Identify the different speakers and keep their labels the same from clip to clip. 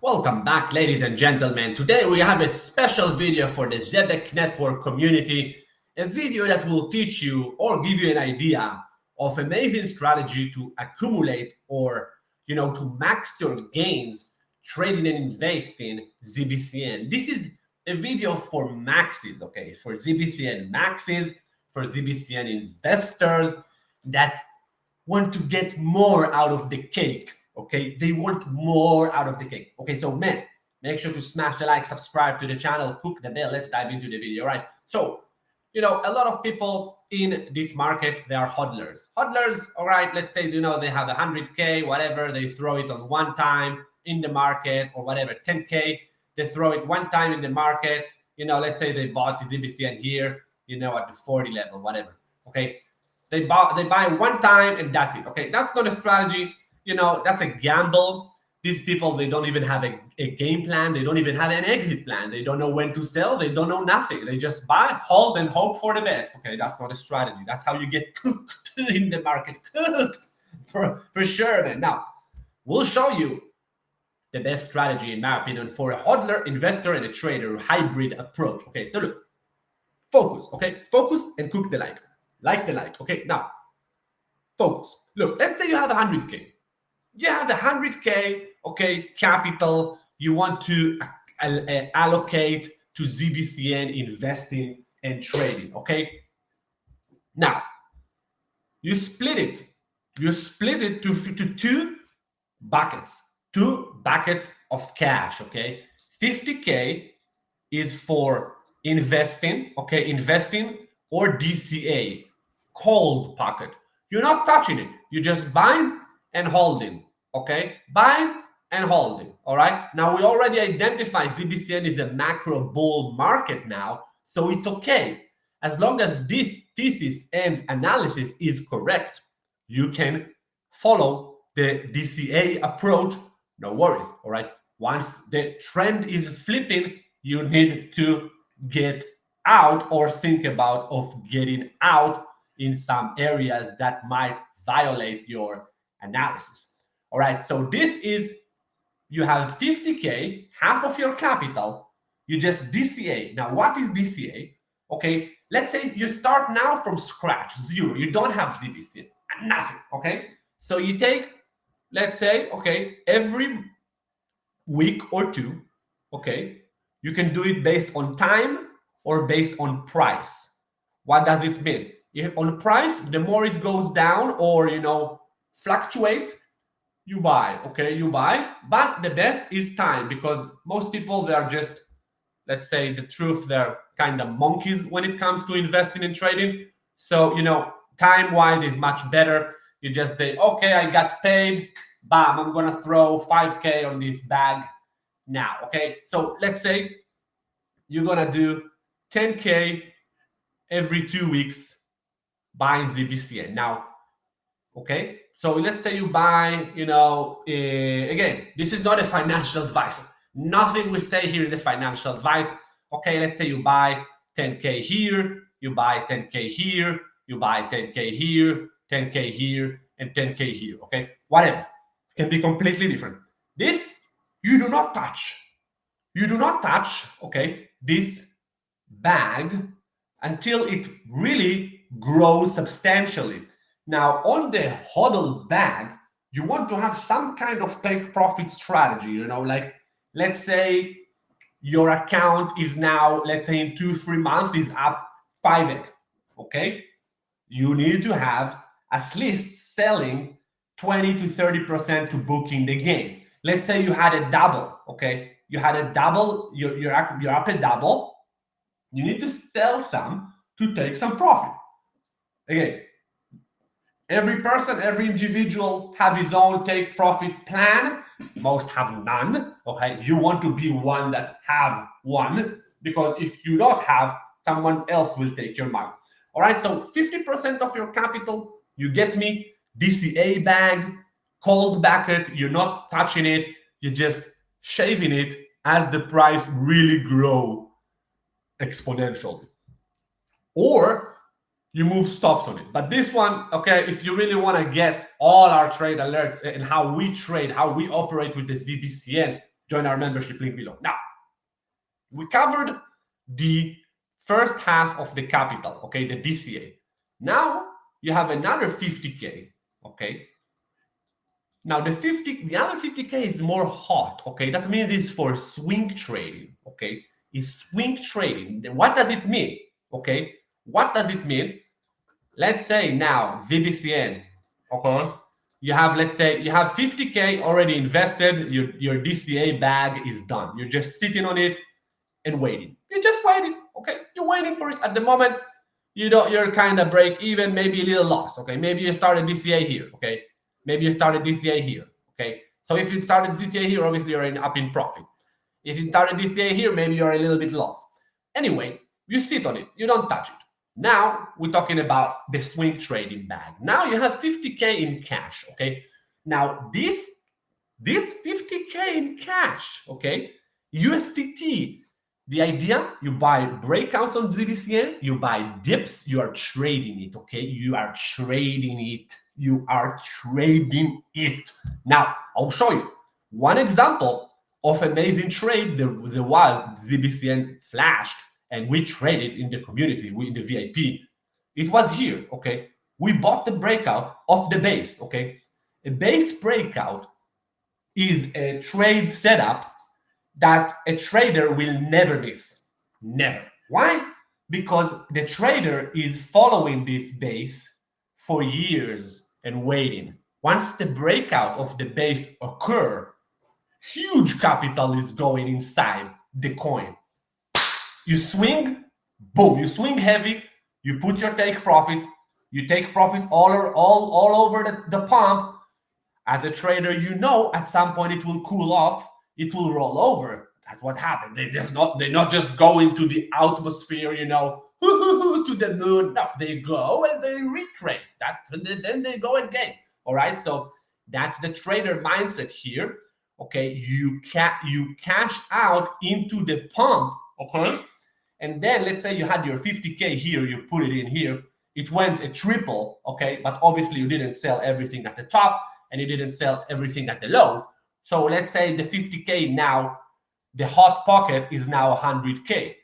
Speaker 1: Welcome back, ladies and gentlemen. Today we have a special video for the Zebec network community, a video that will teach you or give you an idea of amazing strategy to accumulate or, to max your gains trading and investing ZBCN. This is a video for maxes, okay, for ZBCN maxes, for ZBCN investors that want to get more out of the cake. Okay, they want more out of the cake. Okay, so man, make sure to smash the like, subscribe to the channel, click the bell. Let's dive into the video, right? So, a lot of people in this market, they are hodlers. Hodlers, all right, let's say, they have 100K, whatever, they throw it on one time in the market or whatever, 10K, they throw it one time in the market. Let's say they bought the ZBCN here, at the 40 level, whatever, okay? They buy one time and that's it, okay? That's not a strategy. That's a gamble. These people, they don't even have a game plan. They don't even have an exit plan. They don't know when to sell. They don't know nothing. They just buy, hold, and hope for the best. Okay, that's not a strategy. That's how you get cooked in the market. Cooked, for sure, man. Now, we'll show you the best strategy, in my opinion, for a hodler, investor, and a trader hybrid approach. Okay, so look, focus, okay? Focus and cook the like. Like the like, okay? Now, focus. Look, let's say you have 100K. You have 100K, okay, capital you want to allocate to ZBCN investing and trading, okay? Now, you split it. You split it to two buckets of cash, okay? 50K is for investing, okay, investing or DCA, cold pocket. You're not touching it. You're just buying and holding, okay? Buying and holding, all right? Now, we already identified ZBCN is a macro bull market now, so it's okay. As long as this thesis and analysis is correct, you can follow the DCA approach, no worries, all right? Once the trend is flipping, you need to get out or think about of getting out in some areas that might violate your analysis. All right, so this is, you have 50K, half of your capital, you just DCA. Now, what is DCA? Okay, let's say you start now from scratch, zero. You don't have ZBCN, nothing, okay? So you take, let's say, okay, every week or two, okay, you can do it based on time or based on price. What does it mean? If on price, the more it goes down or, fluctuate, you buy, okay, you buy. But the best is time, because most people, they are just, let's say the truth, they're kind of monkeys when it comes to investing and trading. So, time-wise is much better. You just say, okay, I got paid, bam, I'm gonna throw 5K on this bag now, okay? So let's say you're gonna do 10K every 2 weeks buying ZBCN. Now, okay, so let's say you buy, again, this is not a financial advice. Nothing we say here is a financial advice. Okay, let's say you buy 10K here, you buy 10K here, you buy 10K here, 10K here, and 10K here, okay? Whatever. It can be completely different. This, you do not touch. You do not touch, okay, this bag until it really grows substantially. Now, on the hodl bag, you want to have some kind of take profit strategy, like, let's say your account is now, let's say in 2-3 months is up 5x, okay? You need to have at least selling 20 to 30% to booking the gain. Let's say you had a double, okay? You had a double, you're up a double. You need to sell some to take some profit. Again, every person, every individual have his own take profit plan. Most have none, okay? You want to be one that have one, because if you don't have, someone else will take your money. All right, so 50% of your capital, you get me, DCA bag, cold bucket, you're not touching it, you're just shaving it as the price really grow exponentially. Or you move stops on it. But this one, okay, if you really want to get all our trade alerts and how we trade, how we operate with the ZBCN, Join our membership link below. Now, we covered the first half of the capital, okay, the DCA. Now you have another 50K, okay? Now the other 50K is more hot, okay? That means it's for swing trading, okay? It's swing trading. What does it mean, okay? What does it mean? Let's say now ZBCN, okay? You have, let's say you have 50K already invested. Your DCA bag is done. You're just sitting on it and waiting. You're just waiting, okay? You're waiting for it. At the moment, you're kind of break even, maybe a little loss, okay? Maybe you started DCA here, okay? Maybe you started DCA here, okay? So if you started DCA here, obviously you're up in profit. If you started DCA here, maybe you're a little bit lost. Anyway, you sit on it. You don't touch it. Now we're talking about the swing trading bag. Now you have 50K in cash, okay? Now this 50K in cash, okay? USDT. The idea, you buy breakouts on ZBCN, you buy dips, you are trading it, okay? You are trading it. You are trading it. Now, I'll show you one example of amazing trade. There was ZBCN flashed, and we traded in the community, we in the VIP. It was here, okay? We bought the breakout of the base, okay? A base breakout is a trade setup that a trader will never miss. Never. Why? Because the trader is following this base for years and waiting. Once the breakout of the base occur, huge capital is going inside the coin. You swing, boom, you swing heavy, you put your take profits, you take profits all over the pump. As a trader, you know at some point it will cool off, it will roll over. That's what happened. They're not just going to the atmosphere, you know, to the moon. No, they go and they retrace. Then they go again. All right. So that's the trader mindset here. Okay, you cash out into the pump. Okay, and then let's say you had your 50K here, you put it in here. It went a triple. Okay, but obviously you didn't sell everything at the top and you didn't sell everything at the low. So let's say the 50K now, the hot pocket is now 100K.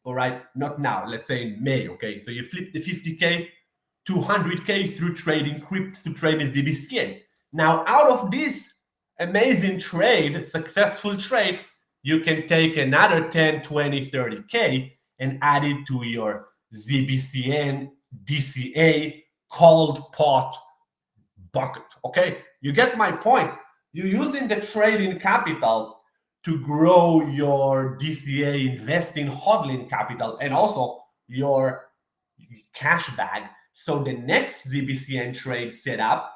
Speaker 1: All right, not now, let's say in May. Okay, so you flip the 50K to 100K through trading crypto to trade with ZBCN. Now, out of this amazing trade, successful trade, you can take another 10, 20, 30K and add it to your ZBCN DCA cold pot bucket. Okay, you get my point. You're using the trading capital to grow your DCA investing hodling capital and also your cash bag. So the next ZBCN trade setup,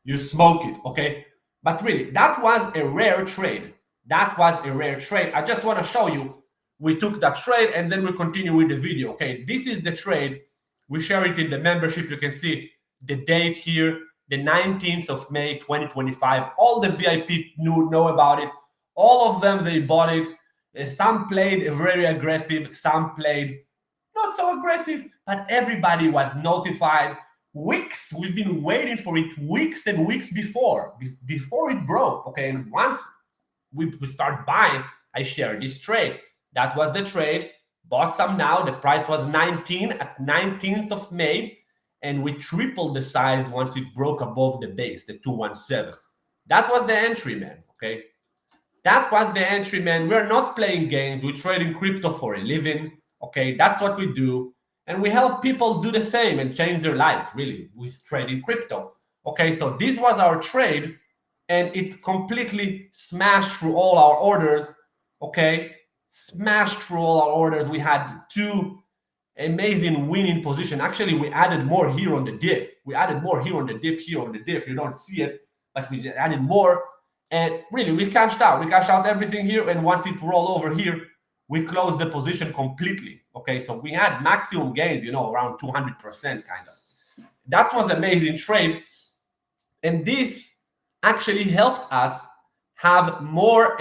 Speaker 1: you smoke it, okay? But really, that was a rare trade. That was a rare trade. I just want to show you, we took that trade and then we continue with the video, okay? This is the trade. We share it in the membership. You can see the date here, the 19th of May, 2025. All the VIP know about it. All of them, they bought it. Some played very aggressive. Some played not so aggressive, but everybody was notified. Weeks, we've been waiting for it weeks and weeks before it broke, okay? And once we start buying, I share this trade. That was the trade. Bought some now. The price was 19 at 19th of May. And we tripled the size once it broke above the base, the 217. That was the entry, man, okay? That was the entry, man. We're not playing games. We're trading crypto for a living, okay? That's what we do. And we help people do the same and change their life, really, with trading crypto. Okay, so this was our trade, and it completely smashed through all our orders, okay? Smashed through all our orders. We had two amazing winning position. Actually, we added more here on the dip. We added more here on the dip, here on the dip. You don't see it, but we just added more. And really, we cashed out. We cashed out everything here. And once it rolled over here, we closed the position completely. Okay, so we had maximum gains, you know, around 200% kind of. That was an amazing trade. And this actually helped us have more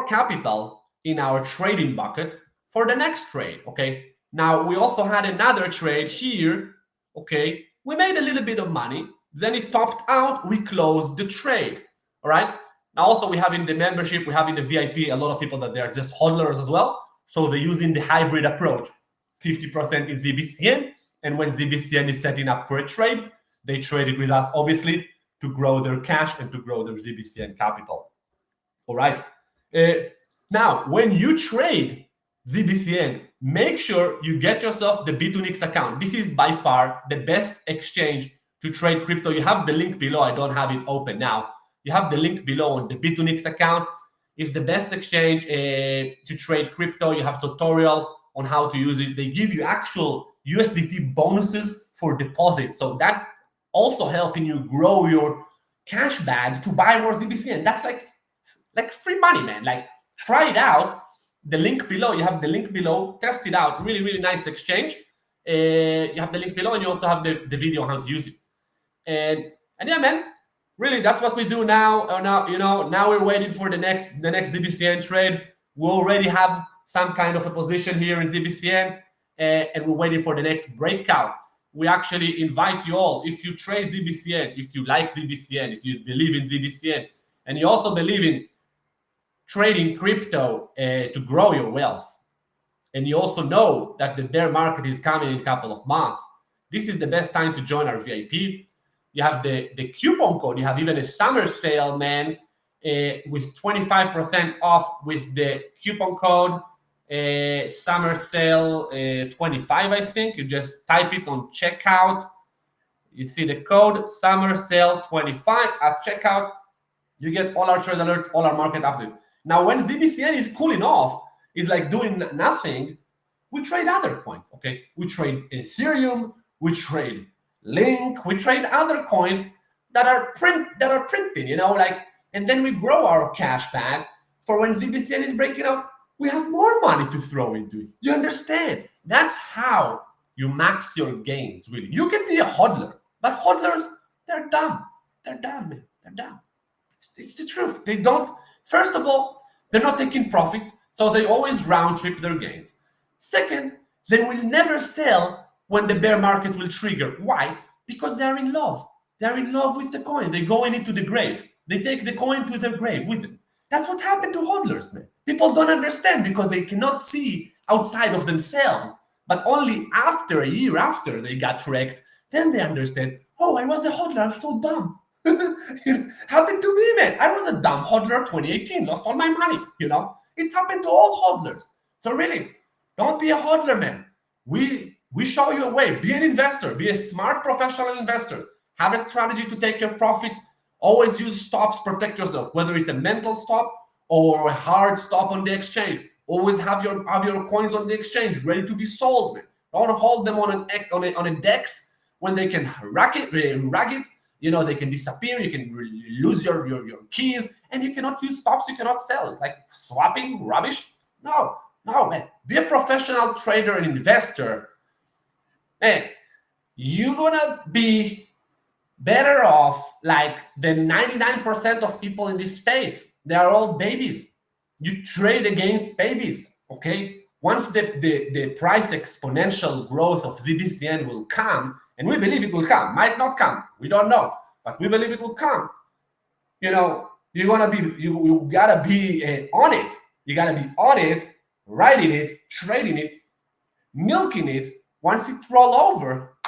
Speaker 1: capital in our trading bucket for the next trade, okay? Now, we also had another trade here, okay? We made a little bit of money. Then it topped out. We closed the trade, All right. Now also we have in the membership, we have in the VIP a lot of people that they are just hodlers as well. So they're using the hybrid approach, 50% in ZBCN, and when ZBCN is setting up for a trade, they trade it with us, obviously, to grow their cash and to grow their ZBCN capital. All right. Now, when you trade ZBCN, make sure you get yourself the Bitunix account. This is by far the best exchange to trade crypto. You have the link below. I don't have it open now. You have the link below on the Bitunix account. It's the best exchange to trade crypto. You have tutorial on how to use it. They give you actual USDT bonuses for deposits. So that's also helping you grow your cash bag to buy more ZBCN. That's like free money, man. Like, try it out. The link below, you have the link below. Test it out. Really, really nice exchange. You have the link below, and you also have the video on how to use it. And yeah, man. Really, that's what we do now. Now we're waiting for the next ZBCN trade. We already have some kind of a position here in ZBCN, and we're waiting for the next breakout. We actually invite you all, if you trade ZBCN, if you like ZBCN, if you believe in ZBCN, and you also believe in trading crypto to grow your wealth, and you also know that the bear market is coming in a couple of months, this is the best time to join our VIP. You have the coupon code. You have even a summer sale, man, with 25% off with the coupon code. Summer sale 25, I think. You just type it on checkout. You see the code, summer sale 25 at checkout. You get all our trade alerts, all our market updates. Now, when ZBCN is cooling off, it's like doing nothing, we trade other coins, okay? We trade Ethereum, we trade Link, we trade other coins that are printing, and then we grow our cash bag for when ZBCN is breaking out. We have more money to throw into it. You understand? That's how you max your gains, really. You can be a hodler, but hodlers, they're dumb. They're dumb, man. They're dumb. It's the truth. They don't, first of all, they're not taking profits, so they always round trip their gains. Second, they will never sell when the bear market will trigger. Why? Because they're in love. They're in love with the coin. They go into the grave. They take the coin to their grave with them. That's what happened to hodlers, man. People don't understand because they cannot see outside of themselves. But only after a year after they got wrecked, then they understand, oh, I was a hodler. I'm so dumb. It happened to me, man. I was a dumb hodler 2018, lost all my money, It happened to all hodlers. So really, don't be a hodler, man. We show you a way. Be an investor. Be a smart professional investor. Have a strategy to take your profits. Always use stops, protect yourself, whether it's a mental stop or a hard stop on the exchange. Always have your coins on the exchange ready to be sold, man. Don't hold them on a DEX when they can rack it. They can disappear. You can lose your keys, and you cannot use stops. You cannot sell. It's like swapping rubbish. No, man. Be a professional trader and investor. Hey, you're gonna be better off like the 99% of people in this space. They are all babies. You trade against babies, okay? Once the price exponential growth of ZBCN will come, and we believe it will come, might not come, we don't know, but we believe it will come. You gotta be on it. You gotta be on it, writing it, trading it, milking it. Once it roll over,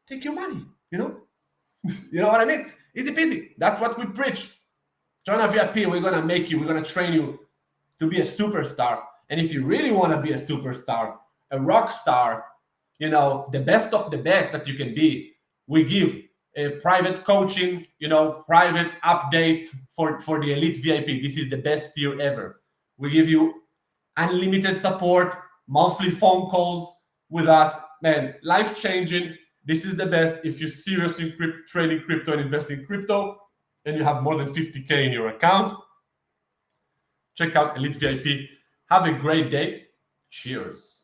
Speaker 1: take your money, You know what I mean? Easy peasy. That's what we preach. Join our VIP. We're going to train you to be a superstar. And if you really want to be a superstar, a rock star, the best of the best that you can be, we give private coaching, private updates for the elite VIP. This is the best tier ever. We give you unlimited support, monthly phone calls with us, man, life-changing. This is the best if you're serious in trading crypto and investing in crypto, and you have more than 50K in your account. Check out Elite VIP. Have a great day. Cheers.